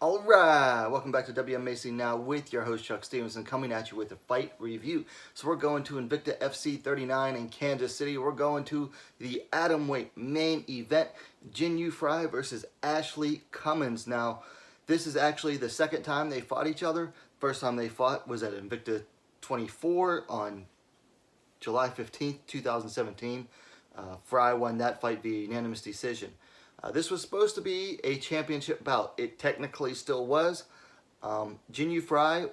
Alright, welcome back to WMMA now with your host Chuck Stevenson coming at you with a fight review. So we're going to Invicta FC 39 in Kansas City. We're going to the atomweight main event, Jinh Frey versus Ashley Cummins. Now, this is actually the second time they fought each other. First time they fought was at Invicta 24 on July 15th, 2017. Frey won that fight via unanimous decision. This was supposed to be a championship bout. It technically still was. Jinh Frey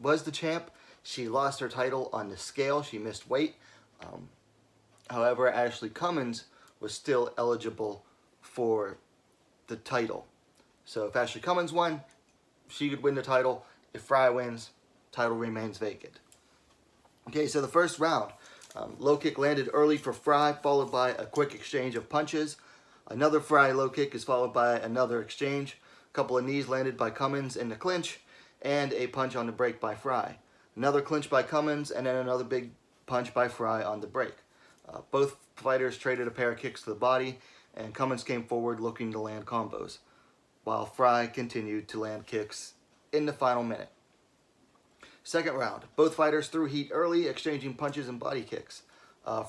was the champ. She lost her title on the scale. She missed weight. However, Ashley Cummins was still eligible for the title. So if Ashley Cummins won, she could win the title. If Frey wins, title remains vacant. Okay, so the first round. Low kick landed early for Frey, followed by a quick exchange of punches. Another Frey low kick is followed by another exchange. A couple of knees landed by Cummins in the clinch, and a punch on the break by Frey. Another clinch by Cummins, and then another big punch by Frey on the break. Both fighters traded a pair of kicks to the body, and Cummins came forward looking to land combos, while Frey continued to land kicks in the final minute. Second round, both fighters threw heat early, exchanging punches and body kicks.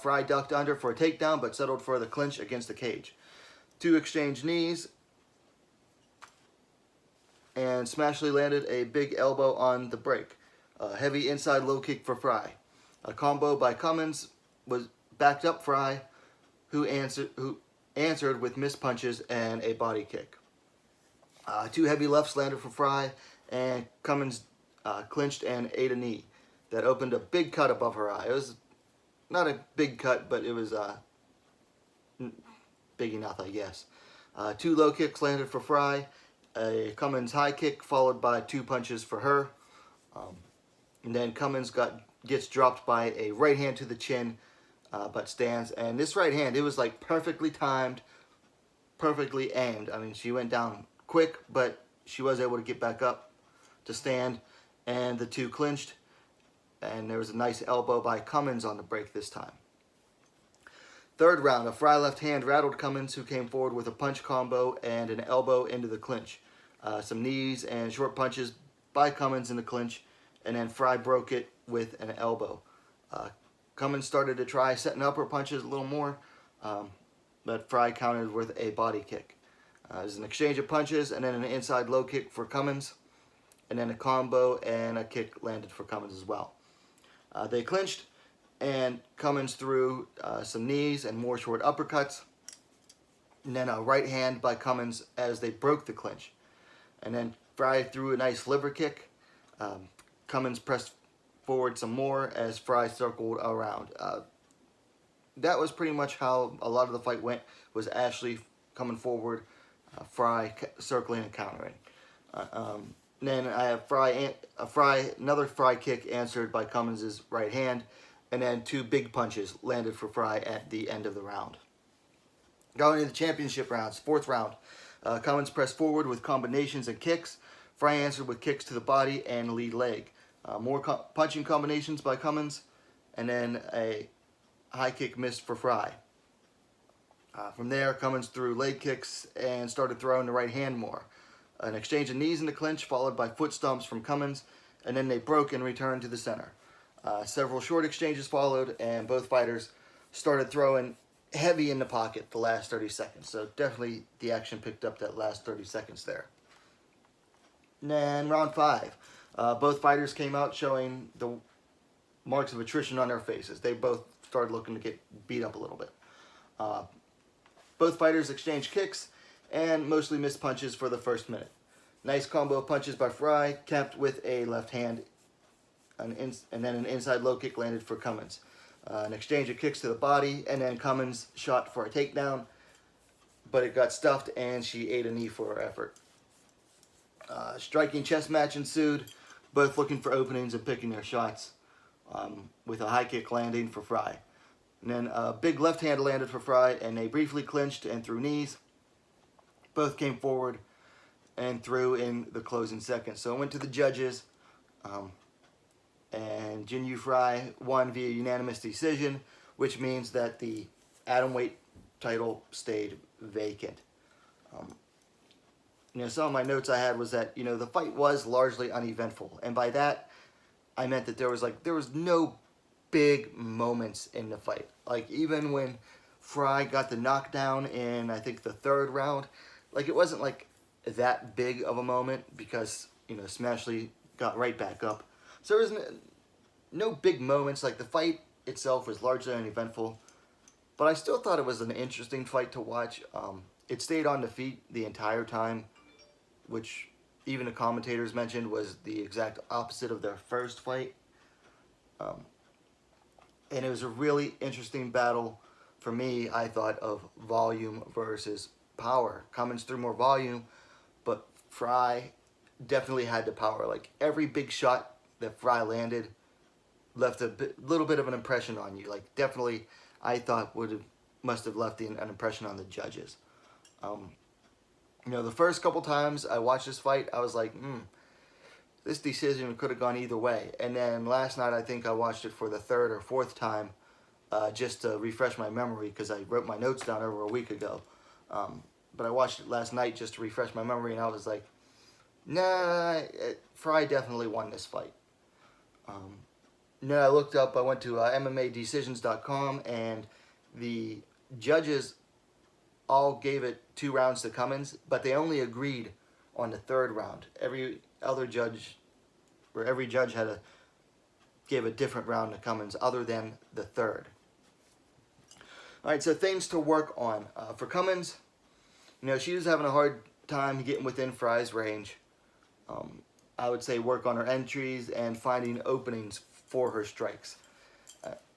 Frey ducked under for a takedown, but settled for the clinch against the cage. Two exchanged knees, and Smashley landed a big elbow on the break. A heavy inside low kick for Frey. A combo by Cummins was backed up Frey, who answered with missed punches and a body kick. Two heavy lefts landed for Frey, and Cummins clinched and ate a knee that opened a big cut above her eye. It was not a big cut, but it was big enough, I guess. Two low kicks landed for Frey, a Cummins high kick followed by two punches for her. And then Cummins gets dropped by a right hand to the chin, but stands. And this right hand, it was like perfectly timed, perfectly aimed. I mean, she went down quick, but she was able to get back up to stand, and the two clinched. And there was a nice elbow by Cummins on the break this time. Third round, a Frey left hand rattled Cummins, who came forward with a punch combo and an elbow into the clinch. Some knees and short punches by Cummins in the clinch, and then Frey broke it with an elbow. Cummins started to try setting up her punches a little more, but Frey countered with a body kick. There's an exchange of punches, and then an inside low kick for Cummins, and then a combo and a kick landed for Cummins as well. They clinched, and Cummins threw some knees and more short uppercuts. And then a right hand by Cummins as they broke the clinch. And then Frey threw a nice liver kick. Cummins pressed forward some more as Frey circled around. That was pretty much how a lot of the fight went, was Ashley coming forward, Frey circling and countering. Then I have another Frey kick answered by Cummins' right hand, and then two big punches landed for Frey at the end of the round. Going into the championship rounds, fourth round, Cummins pressed forward with combinations and kicks. Frey answered with kicks to the body and lead leg. More punching combinations by Cummins, and then a high kick missed for Frey. From there, Cummins threw leg kicks and started throwing the right hand more. An exchange of knees in the clinch, followed by foot stomps from Cummins, and then they broke and returned to the center. Several short exchanges followed, and both fighters started throwing heavy in the pocket the last 30 seconds. So definitely the action picked up that last 30 seconds there. And then round five. Both fighters came out showing the marks of attrition on their faces. They both started looking to get beat up a little bit. Both fighters exchanged kicks and mostly missed punches for the first minute. Nice combo of punches by Frey, capped with a left hand, and then an inside low kick landed for Cummins. An exchange of kicks to the body, and then Cummins shot for a takedown, but it got stuffed and she ate a knee for her effort. Striking chess match ensued, both looking for openings and picking their shots, with a high kick landing for Frey. And then a big left hand landed for Frey, and they briefly clinched and threw knees. Both came forward and threw in the closing seconds. So it went to the judges, and Jinh Frey won via unanimous decision, which means that the atomweight title stayed vacant. some of my notes I had was that, the fight was largely uneventful. And by that, I meant that there was no big moments in the fight. Like, even when Frey got the knockdown in, I think, the third round, like, it wasn't like that big of a moment because, Smashley got right back up. So there was no big moments. Like, the fight itself was largely uneventful, but I still thought it was an interesting fight to watch. It stayed on the feet the entire time, which even the commentators mentioned was the exact opposite of their first fight. And it was a really interesting battle for me, I thought, of volume versus power. Cummins threw more volume, but Frey definitely had the power. Like, every big shot that Frey landed left a little bit of an impression on you. Like, definitely, I thought must have left an impression on the judges. The first couple times I watched this fight, I was like, this decision could have gone either way. And then last night, I think I watched it for the third or fourth time, just to refresh my memory, because I wrote my notes down over a week ago. But I watched it last night just to refresh my memory, and I was like, nah, Frey definitely won this fight. Then I looked up, I went to MMADecisions.com, and the judges all gave it 2 rounds to Cummins, but they only agreed on the third round. Every judge gave a different round to Cummins other than the third. All right, so things to work on. For Cummins, she was having a hard time getting within Frey's range. I would say work on her entries and finding openings for her strikes.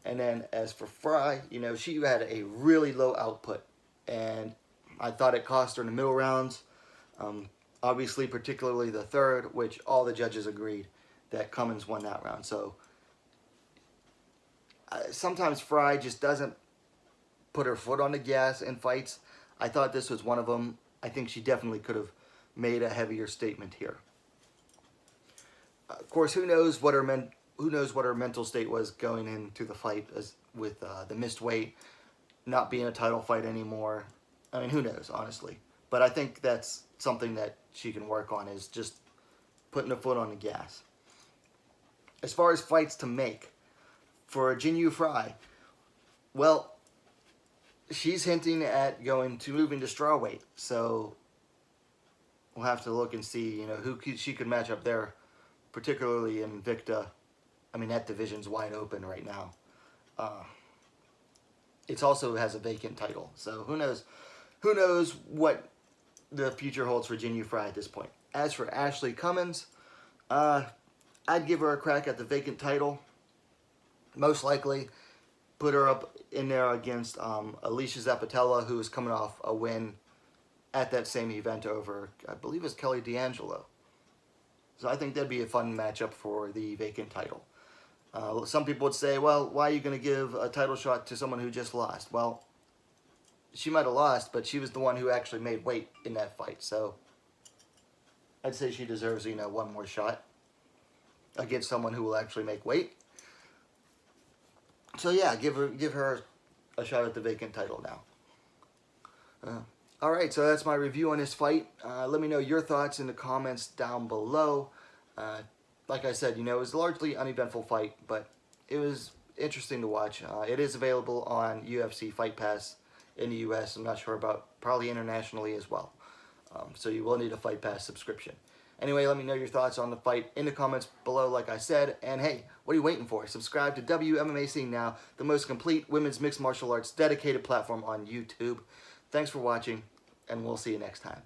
And then as for Frey, she had a really low output, and I thought it cost her in the middle rounds. Obviously, particularly the third, which all the judges agreed that Cummins won that round. So sometimes Frey just doesn't put her foot on the gas in fights. I thought this was one of them. I think she definitely could have made a heavier statement here. Of course, who knows what her mental state was going into the fight, with the missed weight, not being a title fight anymore. I mean, who knows, honestly. But I think that's something that she can work on, is just putting her foot on the gas. As far as fights to make, for Jinh Frey, well, she's hinting at moving to strawweight. So we'll have to look and see, who she could match up there, particularly in Invicta. I mean, that division's wide open right now. It also has a vacant title, so who knows? Who knows what the future holds for Jinh Frey at this point. As for Ashley Cummins, I'd give her a crack at the vacant title. Most likely, put her up in there against Alicia Zapatella, who is coming off a win at that same event over, I believe it was Kelly D'Angelo. So I think that'd be a fun matchup for the vacant title. Some people would say, well, why are you going to give a title shot to someone who just lost? Well, she might have lost, but she was the one who actually made weight in that fight. So I'd say she deserves, one more shot against someone who will actually make weight. So yeah, give her a shot at the vacant title now. All right, so that's my review on this fight. Let me know your thoughts in the comments down below. Like I said, it was a largely uneventful fight, but it was interesting to watch. It is available on UFC Fight Pass in the US. I'm not sure about, probably internationally as well. So you will need a Fight Pass subscription. Anyway, let me know your thoughts on the fight in the comments below, like I said. And hey, what are you waiting for? Subscribe to WMMA Scene Now, the most complete women's mixed martial arts dedicated platform on YouTube. Thanks for watching, and we'll see you next time.